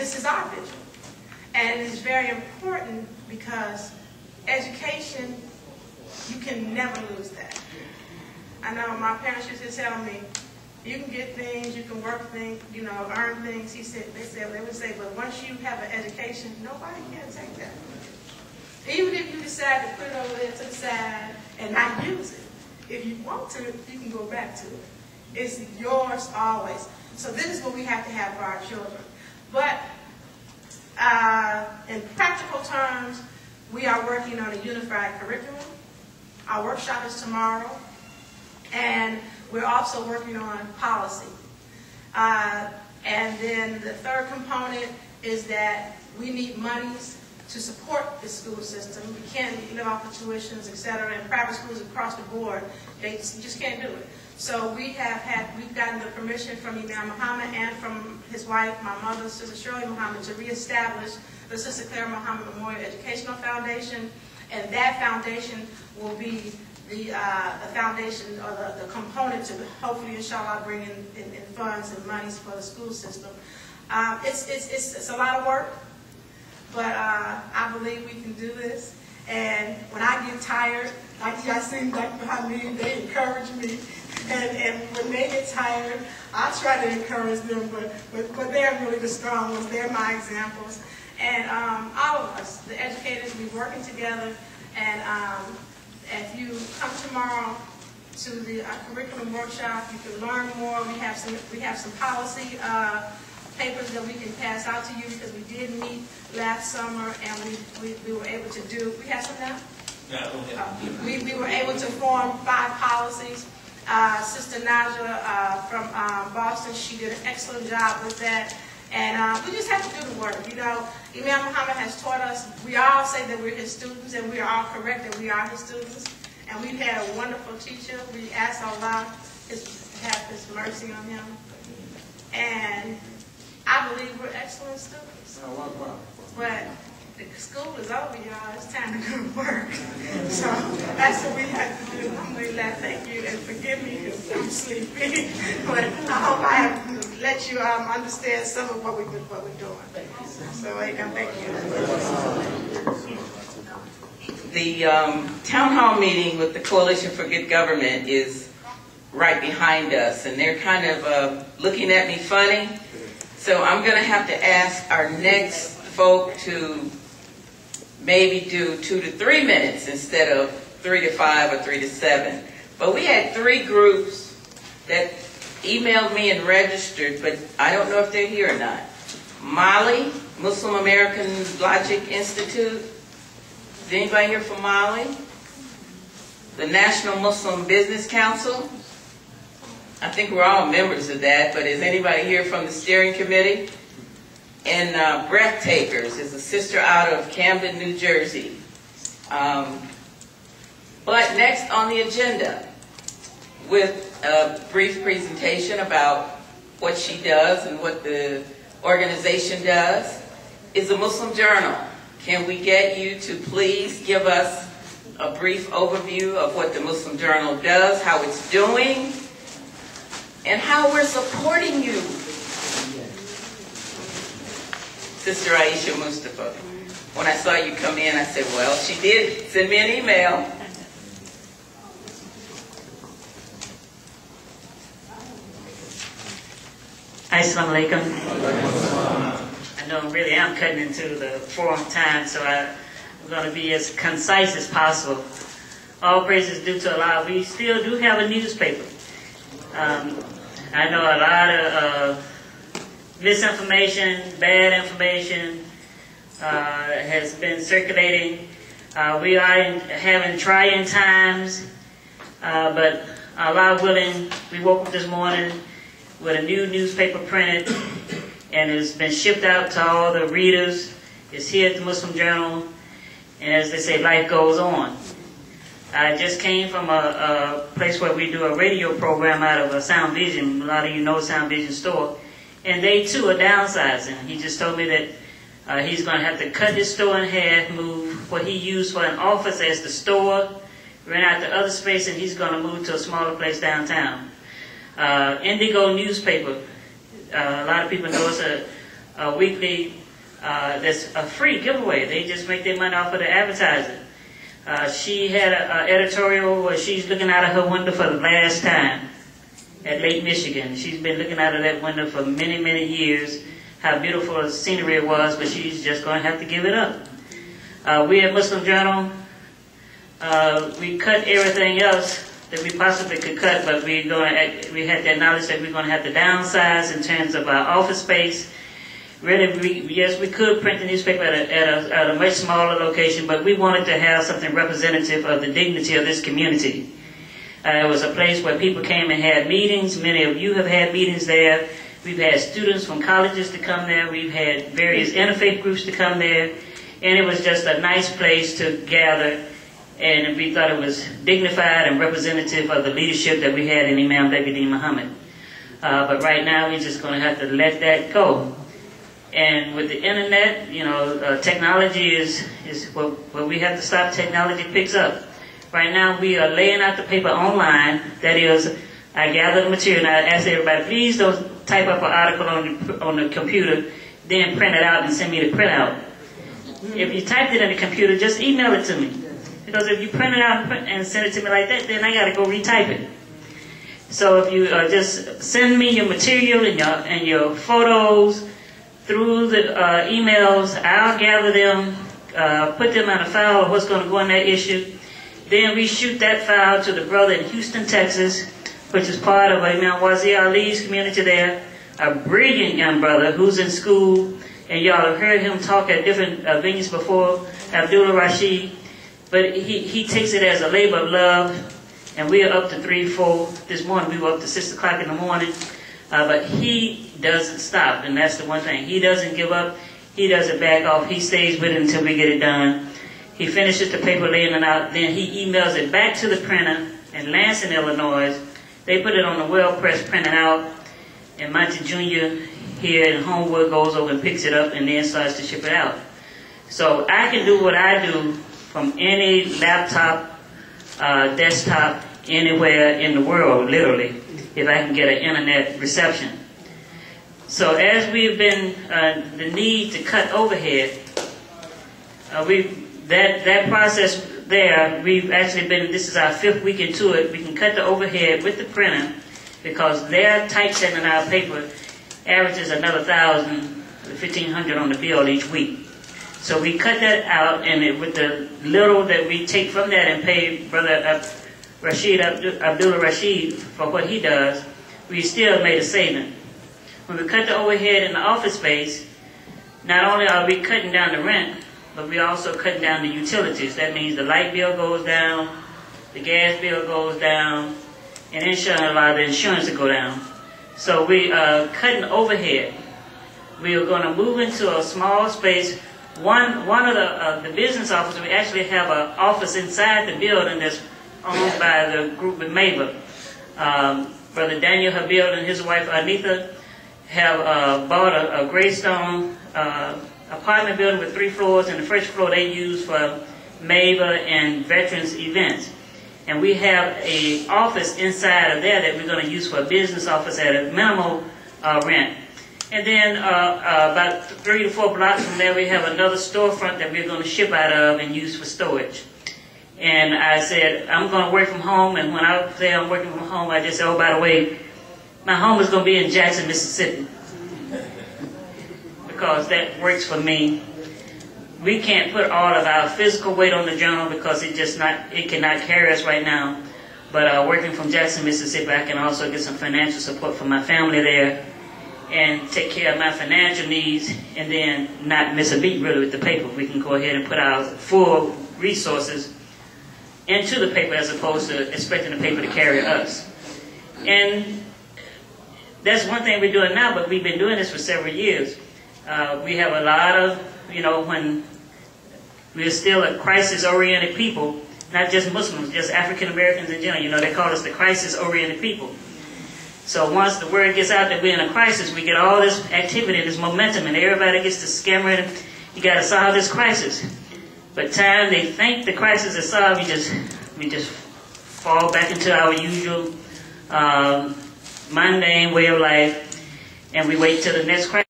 this is our vision. And it's very important because education, you can never lose that. I know my parents used to tell me, you can get things, you can work things, you know, earn things. They would say, but once you have an education, nobody can take that. Even if you decide to put it over there to the side and not use it, if you want to, you can go back to it. It's yours always. So this is what we have to have for our children. But in practical terms, we are working on a unified curriculum. Our workshop is tomorrow. And we're also working on policy. And then the third component is that we need monies to support the school system. We can't live off of tuitions, et cetera, and private schools across the board, they just can't do it. So we've gotten the permission from Imam Muhammad and from his wife, my mother, Sister Shirley Muhammad, to reestablish the Sister Clara Muhammad Memorial Educational Foundation, and that foundation will be the foundation or the component to hopefully, inshallah, bring in funds and monies for the school system. It's a lot of work, but I believe we can do this. And when I get tired, like y'all seen Dr. Muhammad, they encourage me. And when they get tired, I try to encourage them, but they're really the strong ones. They're my examples. And all of us, the educators, we're working together. And if you come tomorrow to the curriculum workshop, you can learn more. We have some policy papers that we can pass out to you because we did meet last summer and we were able to do. We have some now. We were able to form 5 policies. Sister Naja from Boston, she did an excellent job with that. And we just have to do the work. You know, Imam Muhammad has taught us, we all say that we're his students, and we are all correct that we are his students. And we've had a wonderful teacher. We ask Allah to have his mercy on him. And I believe we're excellent students. But the school is over, y'all. It's time to go to work. So that's what we have to do. Alhamdulillah, thank you, and forgive me because I'm sleepy. But I hope I have let you understand some of what we're doing. So thank you. The town hall meeting with the Coalition for Good Government is right behind us, and they're kind of looking at me funny. So I'm going to have to ask our next folk to maybe do 2 to 3 minutes instead of 3 to 5 or 3 to 7. But we had 3 groups that emailed me and registered, but I don't know if they're here or not. Mali, Muslim American Logic Institute. Is anybody here from Mali? The National Muslim Business Council. I think we're all members of that, but is anybody here from the steering committee? And Breathtakers is a sister out of Camden, New Jersey. But next on the agenda, with a brief presentation about what she does and what the organization does, is the Muslim Journal. Can we get you to please give us a brief overview of what the Muslim Journal does, how it's doing, and how we're supporting you? Sister Aisha Mustafa. When I saw you come in, I said, well, she did send me an email. Assalamu alaikum. I know really I'm cutting into the forum time, so I'm going to be as concise as possible. All praises due to Allah. We still do have a newspaper. I know a lot of misinformation, bad information has been circulating. We are having trying times, but Allah willing, we woke up this morning with a new newspaper printed, and it's been shipped out to all the readers. It's here at the Muslim Journal, and as they say, life goes on. I just came from a place where we do a radio program out of a Sound Vision. A lot of you know Sound Vision store. And they too are downsizing. He just told me that he's going to have to cut his store in half, move what he used for an office as the store, rent out the other space, and he's going to move to a smaller place downtown. Indigo newspaper. A lot of people know it's weekly, that's a free giveaway. They just make their money off of the advertising. She had an editorial where she's looking out of her window for the last time at Lake Michigan. She's been looking out of that window for many, many years, how beautiful the scenery it was, but she's just going to have to give it up. We at Muslim Journal, we cut everything else that we possibly could cut, but we had that knowledge that we're going to have to downsize in terms of our office space. Really, yes, we could print the newspaper at a much smaller location, but we wanted to have something representative of the dignity of this community. It was a place where people came and had meetings. Many of you have had meetings there. We've had students from colleges to come there. We've had various interfaith groups to come there. And it was just a nice place to gather. And we thought it was dignified and representative of the leadership that we had in Imam Begum Muhammad. But right now, we're just going to have to let that go. And with the internet, you know, technology is where we have to stop, technology picks up. Right now, we are laying out the paper online. That is, I gather the material and I ask everybody, please don't type up an article on the computer, then print it out and send me the printout. If you typed it in the computer, just email it to me. Because if you print it out and send it to me like that, then I got to go retype it. So if you just send me your material and your photos through the emails, I'll gather them, put them on a file of what's going to go in that issue. Then we shoot that file to the brother in Houston, Texas, which is part of Imam Wazir Ali's community there, a brilliant young brother who's in school, and y'all have heard him talk at different venues before, Abdullah Rashid, but he takes it as a labor of love, and we are up to 3, 4, this morning we were up to 6 o'clock in the morning, but he doesn't stop, and that's the one thing. He doesn't give up, he doesn't back off, he stays with it until we get it done. He finishes the paper laying it out, then he emails it back to the printer in Lansing, Illinois. They put it on the well press, printed out, and Monty Jr. here in Homewood goes over and picks it up and then starts to ship it out. So I can do what I do from any laptop, desktop, anywhere in the world, literally, if I can get an internet reception. So as we've been, the need to cut overhead, that process there, we've actually been, this is our 5th week into it, we can cut the overhead with the printer because their typesetting in our paper averages another 1,000, 1,500 on the bill each week. So we cut that out, and with the little that we take from that and pay Brother Abdullah Rashid for what he does, we still made a saving. When we cut the overhead in the office space, not only are we cutting down the rent, but we're also cutting down the utilities. That means the light bill goes down, the gas bill goes down, and inshallah, the insurance will go down. So we are cutting overhead. We are going to move into a small space. One of the business offices, we actually have an office inside the building that's owned by the group in Maver. Brother Daniel Habil and his wife Anita have bought a Greystone apartment building with 3 floors, and the first floor they use for Maver and veterans events. And we have an office inside of there that we're going to use for a business office at a minimal rent. And then about 3 to 4 blocks from there, we have another storefront that we're going to ship out of and use for storage. And I said, I'm going to work from home, and when I say I'm working from home, I just said, oh, by the way, my home is going to be in Jackson, Mississippi. Because that works for me. We can't put all of our physical weight on the journal because it cannot carry us right now. But working from Jackson, Mississippi, I can also get some financial support from my family there and take care of my financial needs and then not miss a beat really with the paper. We can go ahead and put our full resources into the paper as opposed to expecting the paper to carry us. And that's one thing we're doing now, but we've been doing this for several years. We have a lot of, when we're still a crisis-oriented people, not just Muslims, just African Americans in general. They call us the crisis-oriented people. So once the word gets out that we're in a crisis, we get all this activity, this momentum, and everybody gets to scammering. You got to solve this crisis. But time they think the crisis is solved, we just fall back into our usual mundane way of life, and we wait till the next crisis.